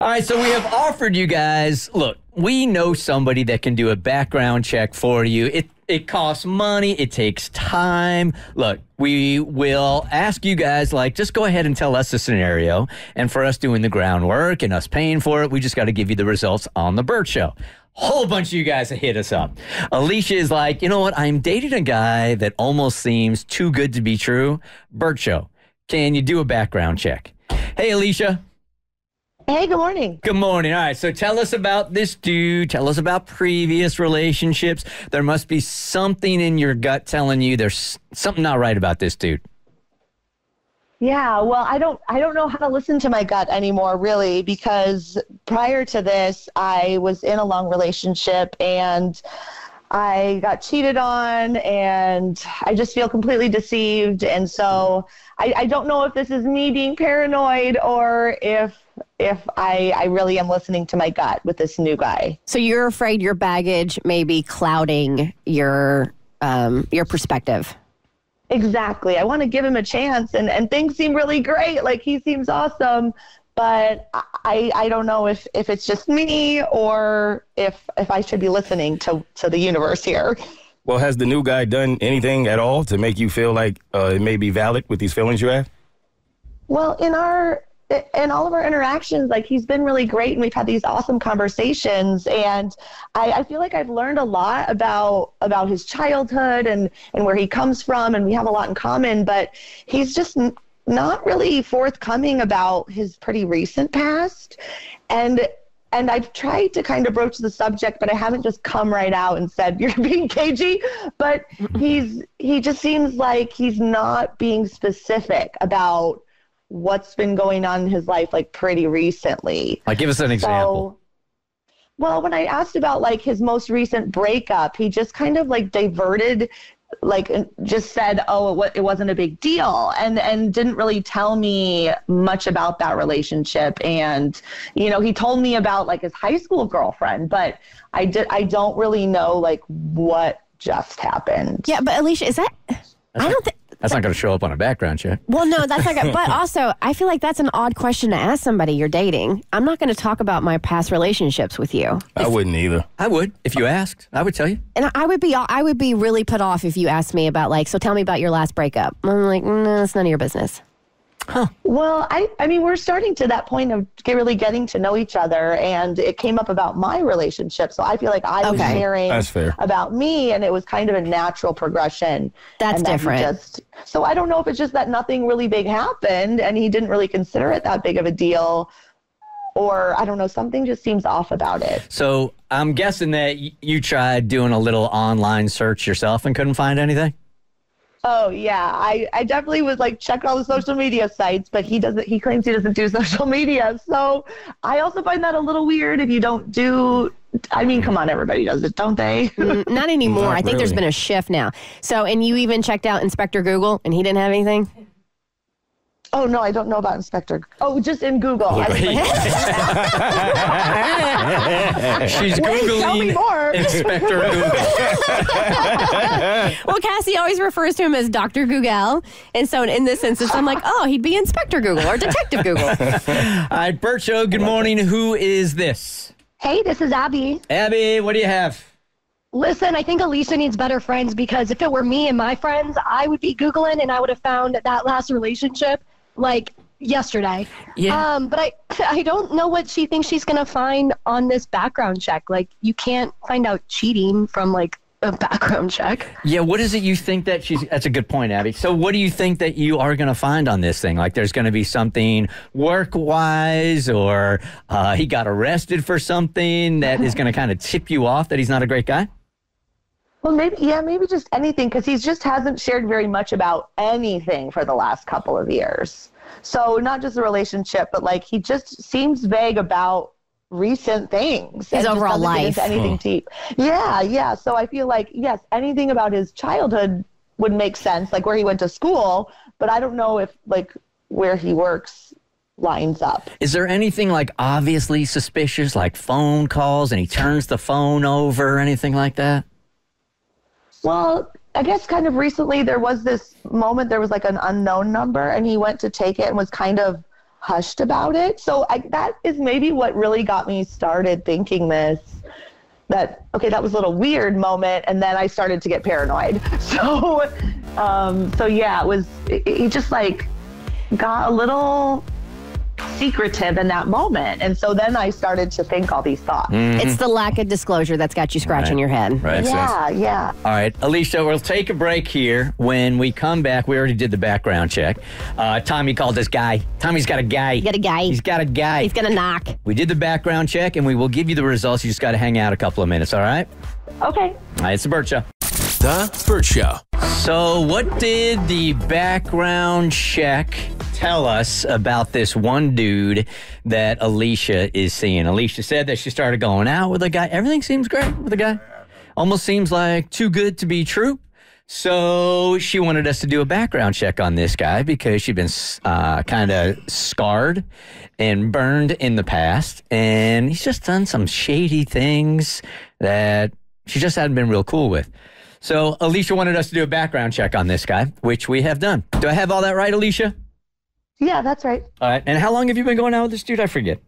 All right, so we have offered you guys, look, we know somebody that can do a background check for you. It costs money. It takes time. Look, we will ask you guys, just go ahead and tell us the scenario. And for us doing the groundwork and us paying for it, we just got to give you the results on the Bert Show. Whole bunch of you guys have hit us up. Alicia is like, you know what? I'm dating a guy that almost seems too good to be true. Bert Show, can you do a background check? Hey, Alicia. Hey, good morning. Good morning. All right, so tell us about this dude. Tell us about previous relationships. There must be something in your gut telling you there's something not right about this dude. Yeah, well, I don't know how to listen to my gut anymore, really, because prior to this, I was in a long relationship and I got cheated on and I just feel completely deceived. And so I don't know if this is me being paranoid or if I really am listening to my gut with this new guy. So you're afraid your baggage may be clouding your perspective. Exactly. I want to give him a chance and things seem really great. Like he seems awesome, but I don't know if it's just me or if I should be listening to the universe here. Well, has the new guy done anything at all to make you feel like it may be valid with these feelings you have? Well, in all of our interactions, he's been really great and we've had these awesome conversations. And I feel like I've learned a lot about his childhood and where he comes from. And we have a lot in common, but he's just not really forthcoming about his pretty recent past. And I've tried to kind of broach the subject, but I haven't just come right out and said, you're being cagey. But he just seems like he's not being specific about what's been going on in his life, pretty recently. Give us an example. Well, when I asked about, his most recent breakup, he just kind of, diverted, just said, oh, it wasn't a big deal, and didn't really tell me much about that relationship. And, he told me about, his high school girlfriend, but I don't really know, what just happened. Yeah, but Alicia, is that... I don't think... That's not going to show up on a background check. Well, no, that's not good. But also, I feel like that's an odd question to ask somebody you're dating. I'm not going to talk about my past relationships with you. I wouldn't either. I would. If you asked, I would tell you. And I would be really put off if you asked me about, so tell me about your last breakup. I'm like, no, it's none of your business. Huh. Well, I mean, we're starting to that point of really getting to know each other, and it came up about my relationship. So I feel like I was sharing about me, and it was kind of a natural progression. That's different. So I don't know if it's just that nothing really big happened, and he didn't really consider it that big of a deal, or I don't know, something just seems off about it. So I'm guessing that you tried doing a little online search yourself and couldn't find anything? Oh, yeah. I definitely was checking all the social media sites, but he claims he doesn't do social media. So I also find that a little weird if you don't do, I mean, come on, everybody does it, don't they? Not anymore. I think there's been a shift now. So, and you even checked out Inspector Google and he didn't have anything? Oh, no, I don't know about Inspector. Oh, just in Google. I was She's Googling tell me more. Inspector Google. Well, Cassie always refers to him as Dr. Google. And so in this instance, I'm like, oh, he'd be Inspector Google or Detective Google. All right, Bert Show, good morning. Who is this? Hey, this is Abby. Abby, what do you have? Listen, I think Alicia needs better friends because if it were me and my friends, I would be Googling and I would have found that last relationship yesterday. Yeah. But I don't know what she thinks she's going to find on this background check. You can't find out cheating from a background check. Yeah, what is it you think that that's a good point, Abby. So what do you think that you are going to find on this thing? There's going to be something work-wise or he got arrested for something that is going to kind of tip you off that he's not a great guy? Well, maybe just anything, because he just hasn't shared very much about anything for the last couple of years. So not just the relationship, but he just seems vague about recent things. His overall life. Anything deep. Yeah. So I feel yes, anything about his childhood would make sense, where he went to school, but I don't know if where he works lines up. Is there anything obviously suspicious, phone calls and he turns the phone over or anything like that? Well, I guess kind of recently there was this moment, there was an unknown number and he went to take it and was kind of hushed about it. So that is maybe what really got me started thinking this, that was a little weird moment. And then I started to get paranoid. So yeah, it just like got a little secretive in that moment. And so then I started to think all these thoughts. It's the lack of disclosure that's got you scratching your head. Right. Yeah. All right, Alicia, we'll take a break here. When we come back, we already did the background check. Tommy called this guy. Tommy's got a guy. You got a guy. He's got a guy. He's going to knock. We did the background check, and we will give you the results. You just got to hang out a couple of minutes, all right? Okay. All right, it's the Bert Show. The Bert Show. So what did the background check tell us about this one dude that Alicia is seeing? Alicia said that she started going out with a guy. Everything seems great with the guy. Almost seems like too good to be true. So she wanted us to do a background check on this guy because she'd been kind of scarred and burned in the past. And he's just done some shady things that she just hadn't been real cool with. So Alicia wanted us to do a background check on this guy, which we have done. Do I have all that right, Alicia? Yeah, that's right. All right. And how long have you been going out with this dude? I forget.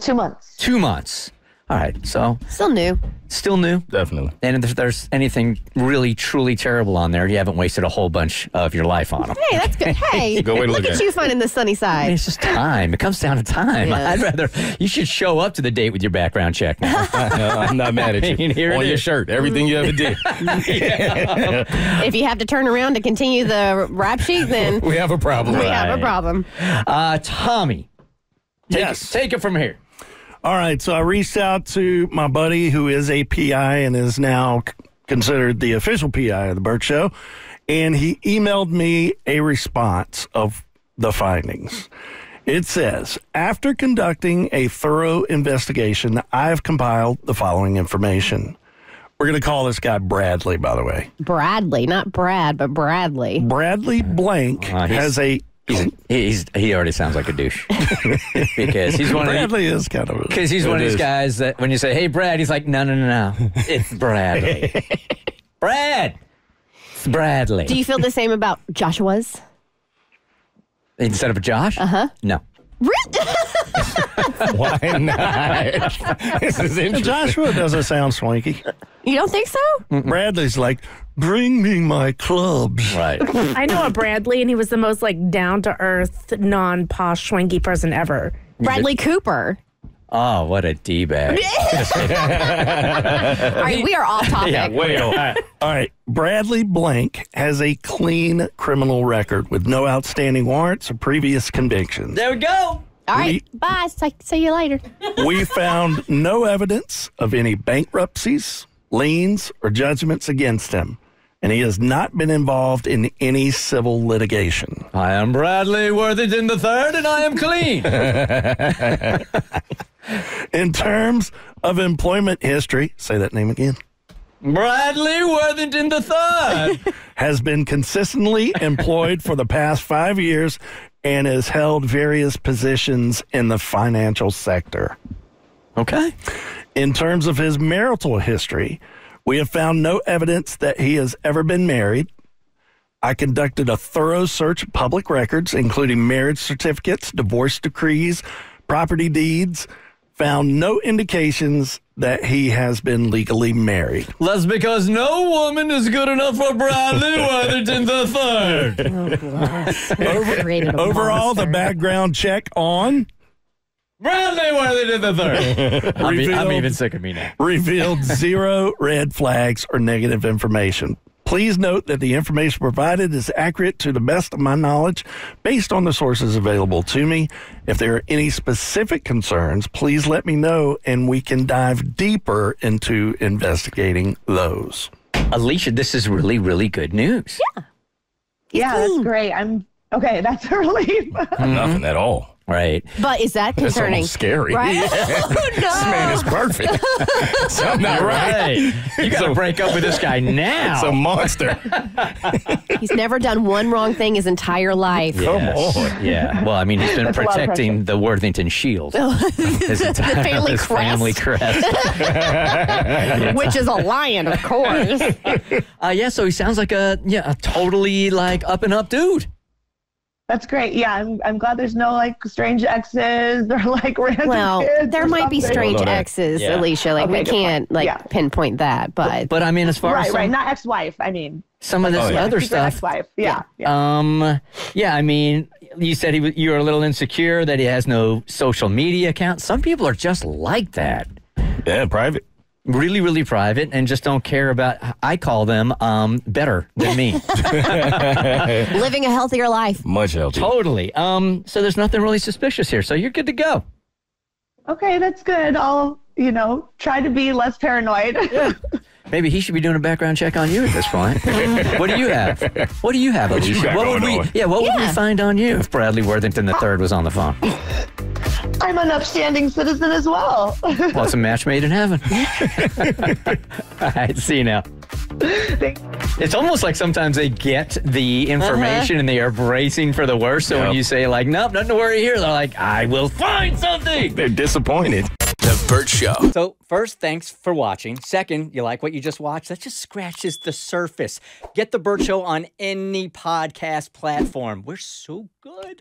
2 months. 2 months. All right. So Still new. still new. Definitely. And if there's anything really, truly terrible on there, you haven't wasted a whole bunch of your life on him. Hey, that's good. Hey, Good way to look look at at you finding the sunny I mean, side. it's just time. It comes down to time. Yeah. I'd rather you should show up to the date with your background check now. I'm not mad at I mean, you. here it On your is. shirt, everything you ever did. If you have to turn around to continue the rap sheet, then We have a problem. we have a Right. problem. Tommy, Yes. take it from here. All right. So I reached out to my buddy who is a PI and is now considered the official PI of the Bert Show. And he emailed me a response of the findings. It says, after conducting a thorough investigation, I have compiled the following information. We're going to call this guy Bradley, by the way. Bradley, not Brad, but Bradley. Bradley Blank has a... He already sounds like a douche because he's one of Bradley is kind of... because he's one of It these is. guys that when you say, "Hey, Brad," he's like, "No, it's Bradley." Brad, it's Bradley. Do you feel the same about Joshua's? Instead of Josh? No. Why not? This is interesting. Joshua doesn't sound swanky. You don't think so? Bradley's like, bring me my clubs. Right. I know a Bradley, and he was the most like down to earth, non posh, swanky person ever. Bradley Cooper. Oh, what a D-bag. All right, we are off topic. Yeah, way off. All right. Bradley Blank has a clean criminal record with no outstanding warrants or previous convictions. There we go. All right, bye. See you later. We found no evidence of any bankruptcies, liens, or judgments against him, and he has not been involved in any civil litigation. I am Bradley Worthington III, and I am clean. In terms of employment history, say that name again, Bradley Worthington III. has been consistently employed for the past 5 years and has held various positions in the financial sector. Okay. In terms of his marital history, we have found no evidence that he has ever been married. I conducted a thorough search of public records, including marriage certificates, divorce decrees, property deeds, found no indications that he has been legally married. That's because no woman is good enough for Bradley Worthington III. Created a Overall, the monster. background check on Bradley Worthington III. I'm Revealed. even sick of me now. revealed zero red flags or negative information. Please note that the information provided is accurate to the best of my knowledge based on the sources available to me. If there are any specific concerns, please let me know and we can dive deeper into investigating those. Alicia, this is really, really good news. Yeah, that's great. Okay, that's a relief. Nothing at all. Right. But is that That's concerning? almost scary. Right? This man is perfect. Something not right. Right. You got to break up with this guy now. It's a monster. He's never done one wrong thing his entire life. Yes. Come on. Yeah. Well, I mean, he's been That's a lot of protecting the Worthington Shield. His entire family his crest. family crest. Which is a lion, of course. Yeah, so he sounds like a totally like up and up dude. That's great. Yeah, I'm glad there's no like strange exes or like random Well, kids there or might be something. strange I don't know that. exes, Yeah. Alicia. Like, Okay, we good point. can't, like, Yeah. pinpoint that. But But I mean, as far as Right, not ex-wife. I mean, some of this Oh, yeah. other secret stuff, ex-wife. Yeah. yeah, I mean, you said you were a little insecure that he has no social media account. Some people are just like that. Yeah, private. Really, really private and just don't care about, I call them better than me. living a healthier life. Much healthier. Totally. So there's nothing really suspicious here. So you're good to go. Okay, that's good. I'll, try to be less paranoid. Maybe he should be doing a background check on you at this point. What do you have? What do you have, What you Alicia? got What would going we? on? Yeah, what would we Yeah. find on you if Bradley Worthington III was on the phone? I'm an upstanding citizen as well. Well, it's a match made in heaven. All right, see you now. It's almost like sometimes they get the information and they are bracing for the worst. So when Yep. you say like, nope, nothing to worry here, they're like, I will find something. They're disappointed. The Bert Show. So first, thanks for watching. Second, you like what you just watched? That just scratches the surface. Get the Bert Show on any podcast platform. We're so good.